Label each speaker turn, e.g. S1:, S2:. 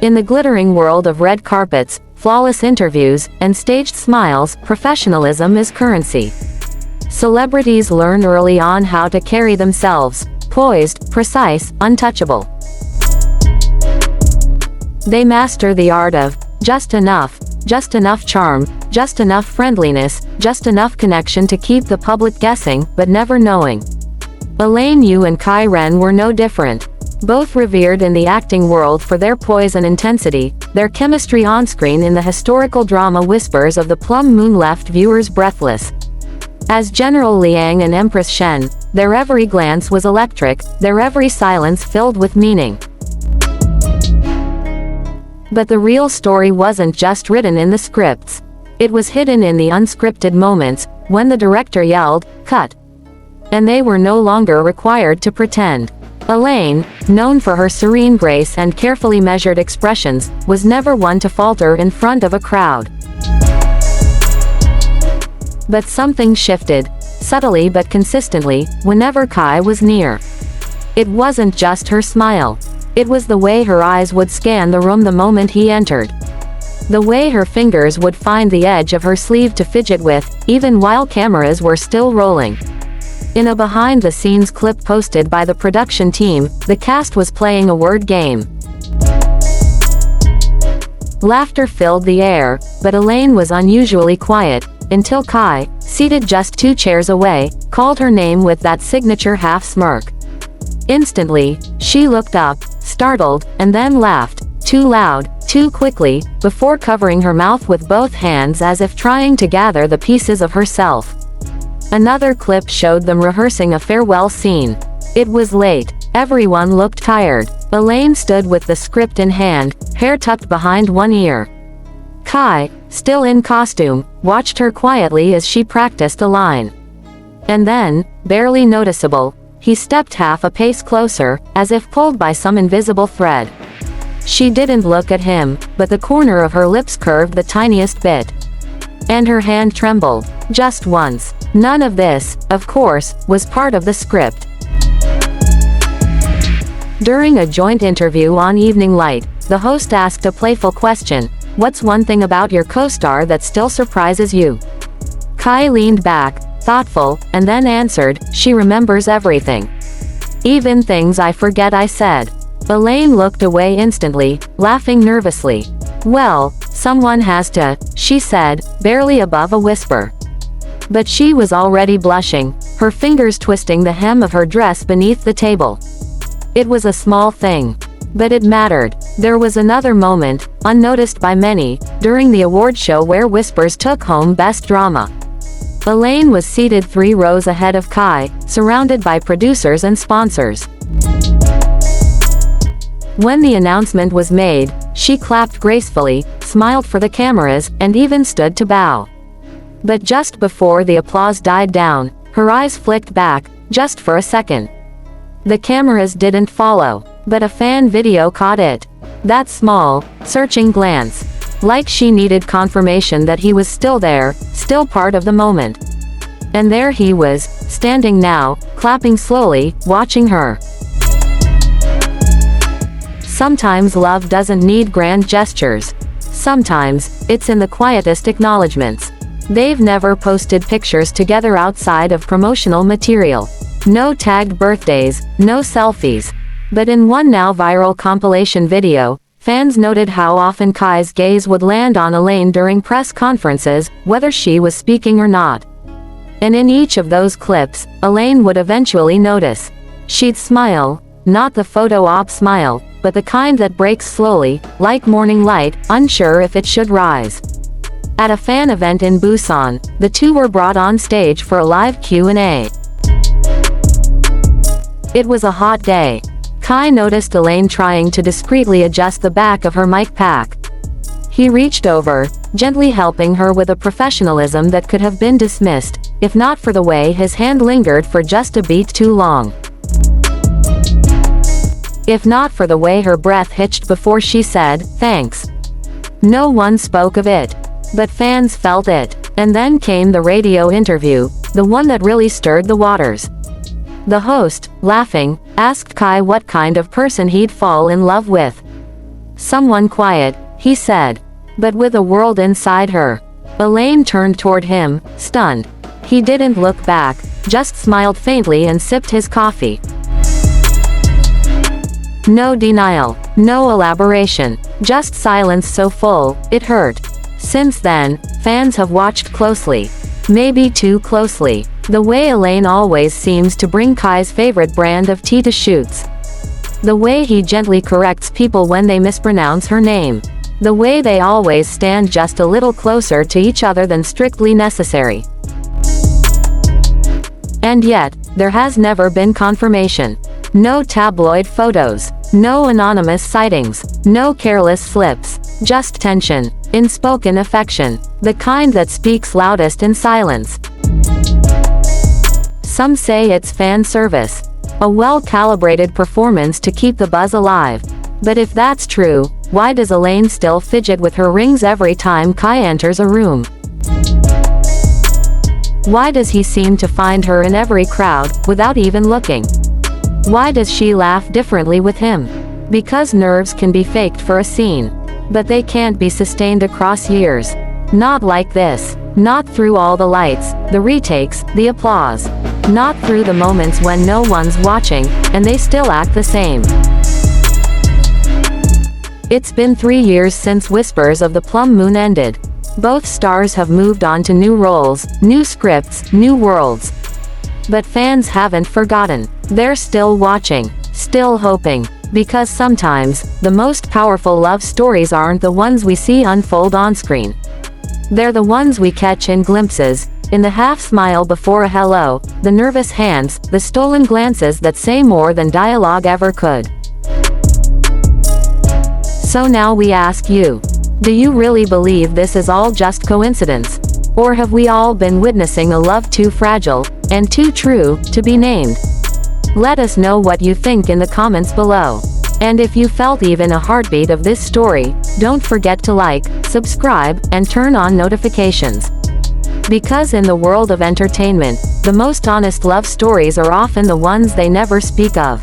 S1: In the glittering world of red carpets, flawless interviews, and staged smiles, professionalism is currency. Celebrities learn early on how to carry themselves, poised, precise, untouchable. They master the art of just enough charm, just enough friendliness, just enough connection to keep the public guessing, but never knowing. Elaine Yu and Kai Ren were no different. Both revered in the acting world for their poise and intensity, their chemistry on-screen in the historical drama Whispers of the Plum Moon left viewers breathless. As General Liang and Empress Shen, their every glance was electric, their every silence filled with meaning. But the real story wasn't just written in the scripts. It was hidden in the unscripted moments, when the director yelled, "Cut!" And they were no longer required to pretend. Elaine, known for her serene grace and carefully measured expressions, was never one to falter in front of a crowd. But something shifted, subtly but consistently, whenever Kai was near. It wasn't just her smile. It was the way her eyes would scan the room the moment he entered. The way her fingers would find the edge of her sleeve to fidget with, even while cameras were still rolling. In a behind-the-scenes clip posted by the production team, the cast was playing a word game. Laughter filled the air, but Elaine was unusually quiet, until Kai, seated just 2 chairs away, called her name with that signature half-smirk. Instantly, she looked up, startled, and then laughed, too loud, too quickly, before covering her mouth with both hands as if trying to gather the pieces of herself. Another clip showed them rehearsing a farewell scene. It was late. Everyone looked tired. Elaine stood with the script in hand, hair tucked behind one ear. Kai, still in costume, watched her quietly as she practiced a line. And then, barely noticeable, he stepped half a pace closer, as if pulled by some invisible thread. She didn't look at him, but the corner of her lips curved the tiniest bit. And her hand trembled, just once. None of this, of course, was part of the script. During a joint interview on Evening Light, the host asked a playful question: "What's one thing about your co-star that still surprises you?" Kai leaned back, thoughtful, and then answered, "She remembers everything. Even things I forget I said." Elaine looked away instantly, laughing nervously. "Well, someone has to," she said, barely above a whisper. But she was already blushing, her fingers twisting the hem of her dress beneath the table. It was a small thing. But it mattered. There was another moment, unnoticed by many, during the award show where Whispers took home Best Drama. Elaine was seated 3 rows ahead of Kai, surrounded by producers and sponsors. When the announcement was made, she clapped gracefully, smiled for the cameras, and even stood to bow. But just before the applause died down, her eyes flicked back, just for a second. The cameras didn't follow, but a fan video caught it. That small, searching glance. Like she needed confirmation that he was still there, still part of the moment. And there he was, standing now, clapping slowly, watching her. Sometimes love doesn't need grand gestures. Sometimes, it's in the quietest acknowledgements. They've never posted pictures together outside of promotional material. No tagged birthdays, no selfies. But in one now viral compilation video, fans noted how often Kai's gaze would land on Elaine during press conferences, whether she was speaking or not. And in each of those clips, Elaine would eventually notice. She'd smile, not the photo op smile, but the kind that breaks slowly, like morning light, unsure if it should rise. At a fan event in Busan, the two were brought on stage for a live Q&A. It was a hot day. Kai noticed Elaine trying to discreetly adjust the back of her mic pack. He reached over, gently helping her with a professionalism that could have been dismissed, if not for the way his hand lingered for just a beat too long. If not for the way her breath hitched before she said, "Thanks." No one spoke of it. But fans felt it. And then came the radio interview, the one that really stirred the waters. The host, laughing, asked Kai what kind of person he'd fall in love with. Someone quiet, he said. But with a world inside her. Elaine turned toward him, stunned. He didn't look back, just smiled faintly and sipped his coffee. No denial, no elaboration, just silence so full, it hurt. Since then, fans have watched closely. Maybe too closely. The way Elaine always seems to bring Kai's favorite brand of tea to shoots. The way he gently corrects people when they mispronounce her name. The way they always stand just a little closer to each other than strictly necessary. And yet, there has never been confirmation. No tabloid photos. No anonymous sightings. No careless slips. Just tension. Unspoken affection. The kind that speaks loudest in silence. Some say it's fan service. A well-calibrated performance to keep the buzz alive. But if that's true, why does Elaine still fidget with her rings every time Kai enters a room? Why does he seem to find her in every crowd, without even looking? Why does she laugh differently with him? Because nerves can be faked for a scene. But they can't be sustained across years. Not like this. Not through all the lights, the retakes, the applause. Not through the moments when no one's watching, and they still act the same. It's been 3 years since Whispers of the Plum Moon ended. Both stars have moved on to new roles, new scripts, new worlds. But fans haven't forgotten. They're still watching, still hoping. Because sometimes, the most powerful love stories aren't the ones we see unfold on screen. They're the ones we catch in glimpses, in the half-smile before a hello, the nervous hands, the stolen glances that say more than dialogue ever could. So now we ask you, do you really believe this is all just coincidence? Or have we all been witnessing a love too fragile, and too true, to be named? Let us know what you think in the comments below. And if you felt even a heartbeat of this story, don't forget to like, subscribe, and turn on notifications. Because in the world of entertainment, the most honest love stories are often the ones they never speak of.